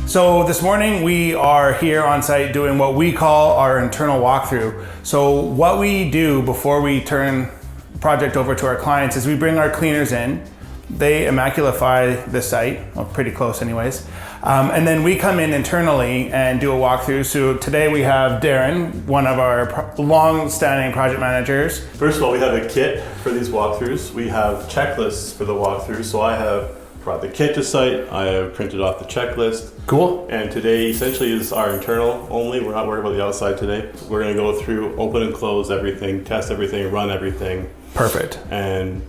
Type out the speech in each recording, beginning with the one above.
So this morning we are here on site doing what we call our internal walkthrough. So what we do before we turn the project over to our clients is we bring our cleaners in. They immaculify the site, well, pretty close anyways. And then we come in internally and do a walkthrough. So today we have Darren, one of our long-standing project managers. First of all, we have a kit for these walkthroughs. We have checklists for the walkthrough. So I have brought the kit to site. I have printed off the checklist. Cool. And today essentially is our internal only. We're not worried about the outside today. We're going to go through, open and close everything, test everything, run everything. Perfect. And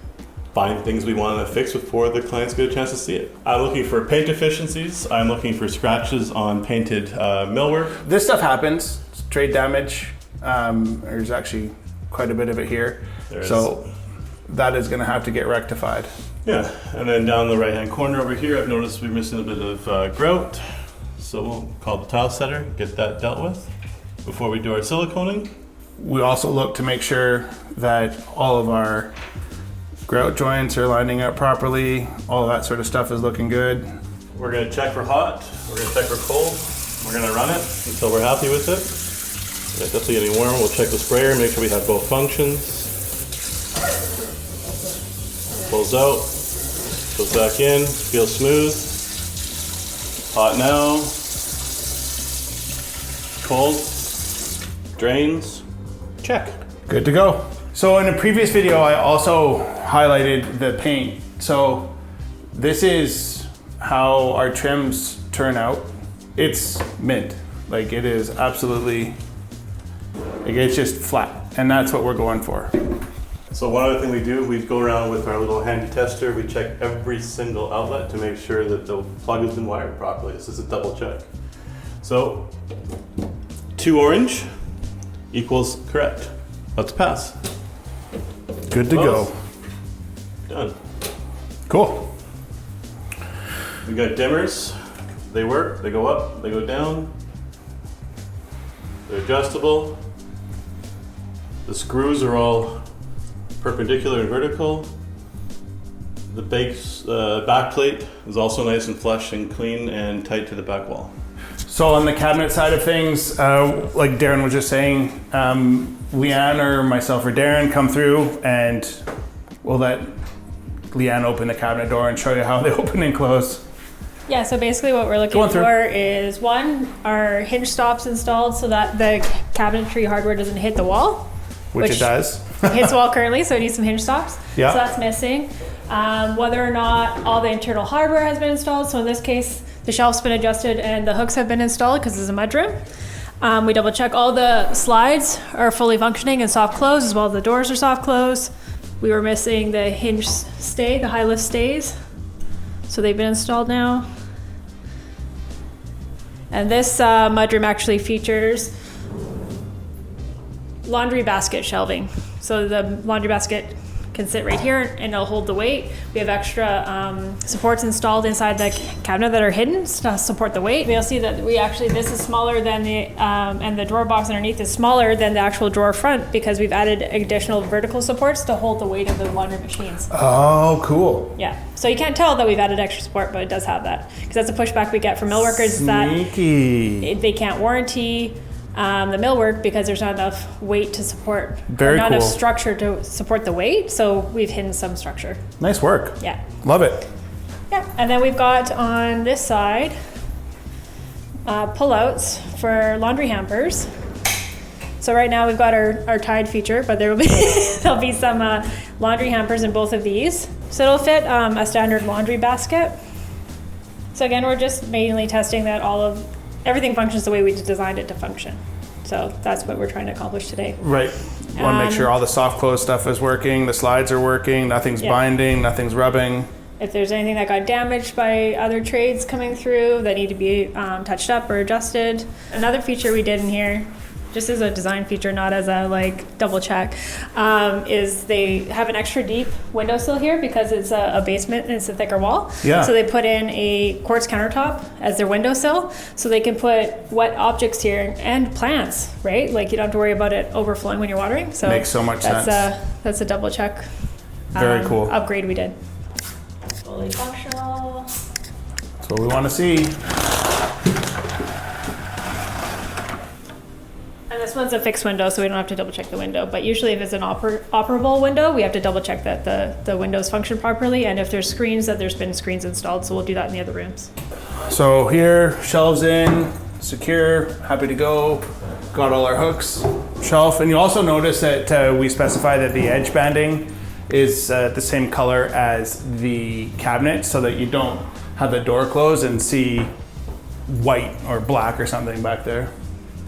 find things we want to fix before the clients get a chance to see it. I'm looking for paint deficiencies. I'm looking for scratches on painted millwork. This stuff happens, it's trade damage. There's actually quite a bit of it here. So that is going to have to get rectified. Yeah, and then down the right hand corner over here, I've noticed we're missing a bit of grout. So we'll call the tile setter, get that dealt with before we do our siliconing. We also look to make sure that all of our grout joints are lining up properly. All that sort of stuff is looking good. We're going to check for hot. We're going to check for cold. We're going to run it until we're happy with it. If it's definitely getting warm, we'll check the sprayer, make sure we have both functions. Pulls out, goes back in, feels smooth. Hot now. Cold. Drains. Check. Good to go. So in a previous video, I also highlighted the paint. So this is how our trims turn out. It's mint. Like, it is absolutely, like, it's just flat. And that's what we're going for. So one other thing we do, we go around with our little handy tester. We check every single outlet to make sure that the plug has been wired properly. This is a double check. So 2 orange equals correct. Let's pass. Good to go. Done. Cool. We got dimmers. They work, they go up, they go down. They're adjustable. The screws are all perpendicular and vertical. The base back plate is also nice and flush and clean and tight to the back wall. So on the cabinet side of things, like Darren was just saying, Leanne or myself or Darren come through and we'll let Leanne open the cabinet door and show you how they open and close. Yeah, so basically what we're looking for is, one, our hinge stops installed so that the cabinetry hardware doesn't hit the wall. Which it does. It hits the wall currently, so it needs some hinge stops. Yeah. So that's missing. Whether or not all the internal hardware has been installed, so in this case, the shelf's been adjusted and the hooks have been installed because it's a mudroom. We double check all the slides are fully functioning and soft close, as well as the doors are soft close. We were missing the hinge stay, the high lift stays. So they've been installed now. And this mudroom actually features laundry basket shelving. So the laundry basket can sit right here and it'll hold the weight. We have extra supports installed inside the cabinet that are hidden to support the weight. You'll see that this is smaller than and the drawer box underneath is smaller than the actual drawer front because we've added additional vertical supports to hold the weight of the laundry machines. Oh, cool. Yeah, so you can't tell that we've added extra support, but it does have that. Because that's a pushback we get from mill workers that they can't warranty the millwork because there's not enough weight to support, not enough structure to support the weight. So we've hidden some structure. Nice work. Yeah. Love it. Yeah, and then we've got on this side pullouts for laundry hampers. So right now we've got our tied feature, but there'll be some laundry hampers in both of these. So it'll fit a standard laundry basket. So again, we're just mainly testing that everything functions the way we designed it to function. So that's what we're trying to accomplish today. Right. Want to make sure all the soft close stuff is working, the slides are working, nothing's binding, nothing's rubbing. If there's anything that got damaged by other trades coming through that need to be touched up or adjusted. Another feature we did in here, just as a design feature, not as a double check, is they have an extra deep windowsill here because it's a basement and it's a thicker wall. Yeah. So they put in a quartz countertop as their windowsill so they can put wet objects here and plants, right? Like you don't have to worry about it overflowing when you're watering. So makes so much sense. That's a double check. Very cool. Upgrade we did. Fully functional. That's what we want to see. one's a fixed window, so we don't have to double check the window. But usually if it's an operable window, we have to double check that the windows function properly. And if there's screens, that there's been screens installed. So we'll do that in the other rooms. So here, shelves in, secure, happy to go. Got all our hooks, shelf. And you also notice that we specify that the edge banding is the same color as the cabinet so that you don't have the door closed and see white or black or something back there.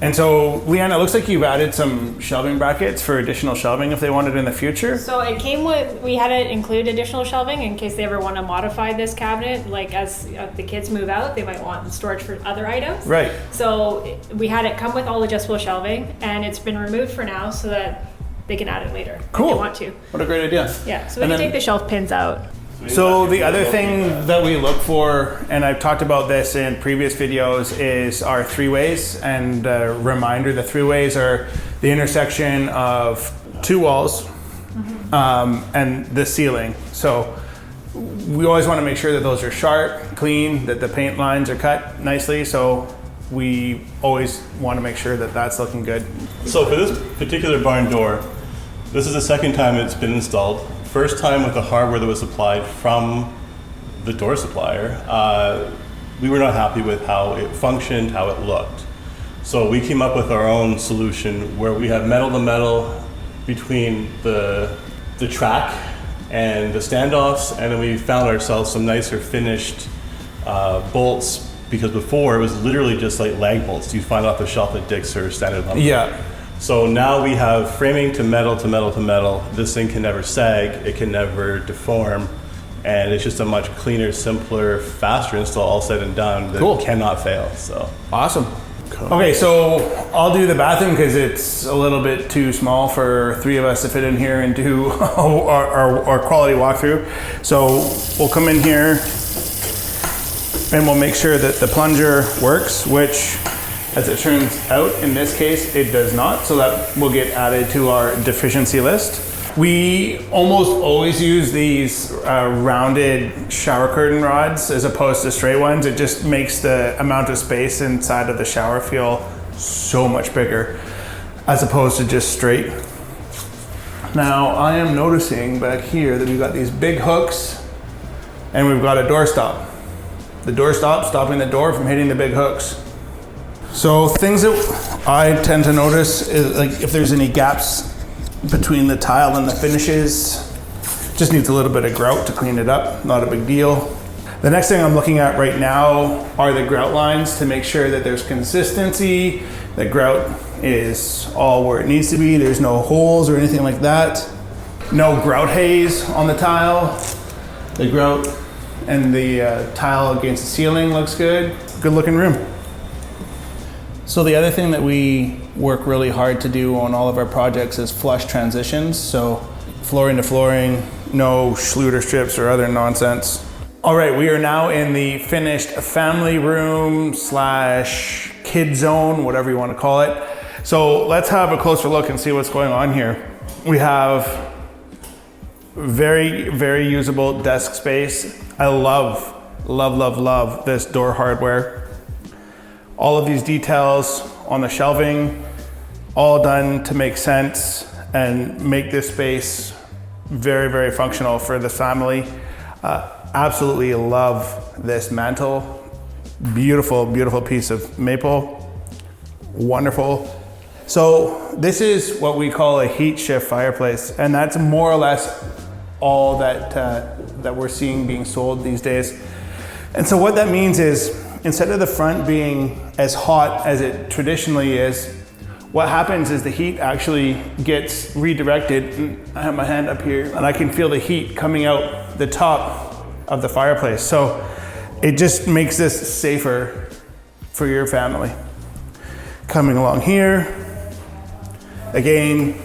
And so, Leanne, it looks like you've added some shelving brackets for additional shelving if they wanted in the future. So it came with, we had to include additional shelving in case they ever want to modify this cabinet. Like as the kids move out, they might want storage for other items. Right. So we had it come with all adjustable shelving, and it's been removed for now so that they can add it later Cool. if they want to. What a great idea. Yeah, so we can take the shelf pins out. So the other thing that we look for, and I've talked about this in previous videos, is our three-ways. And a reminder, the three-ways are the intersection of two walls and the ceiling. So we always want to make sure that those are sharp, clean, that the paint lines are cut nicely. So we always want to make sure that that's looking good. So for this particular barn door, this is the second time it's been installed. First time with the hardware that was supplied from the door supplier, we were not happy with how it functioned, how it looked. So we came up with our own solution where we have metal to metal between the track and the standoffs, and then we found ourselves some nicer finished bolts, because before it was literally just like lag bolts you'd find off the shelf at Dick's or Standard Lumber. Yeah. So now we have framing to metal to metal to metal. This thing can never sag, it can never deform, and it's just a much cleaner, simpler, faster install, all said and done, that Cool. cannot fail. So Awesome. Okay, so I'll do the bathroom because it's a little bit too small for three of us to fit in here and do our quality walkthrough. So we'll come in here and we'll make sure that the plunger works, which, as it turns out, in this case, it does not, so that will get added to our deficiency list. We almost always use these rounded shower curtain rods as opposed to straight ones. It just makes the amount of space inside of the shower feel so much bigger as opposed to just straight. Now, I am noticing back here that we've got these big hooks and we've got a door stop. The door stop stopping the door from hitting the big hooks. So things that I tend to notice is like if there's any gaps between the tile and the finishes, just needs a little bit of grout to clean it up, not a big deal. The next thing I'm looking at right now are the grout lines to make sure that there's consistency, that grout is all where it needs to be, there's no holes or anything like that. No grout haze on the tile. The grout and the tile against the ceiling looks good. Good looking room. So the other thing that we work really hard to do on all of our projects is flush transitions. So flooring to flooring, no Schluter strips or other nonsense. All right, we are now in the finished family room slash kid zone, whatever you want to call it. So let's have a closer look and see what's going on here. We have very, very usable desk space. I love this door hardware. All of these details on the shelving, all done to make sense and make this space very, very functional for the family. Absolutely love this mantle. Beautiful, beautiful piece of maple. Wonderful. So this is what we call a heat shift fireplace, and that's more or less all that we're seeing being sold these days. And so what that means is, instead of the front being as hot as it traditionally is, what happens is the heat actually gets redirected. I have my hand up here and I can feel the heat coming out the top of the fireplace. So it just makes this safer for your family. Coming along here, again,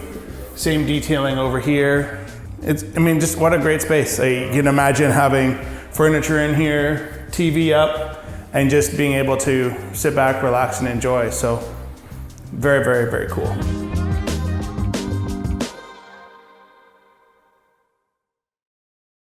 same detailing over here. Just what a great space. You can imagine having furniture in here, TV up, and just being able to sit back, relax, and enjoy. So very, very, very cool.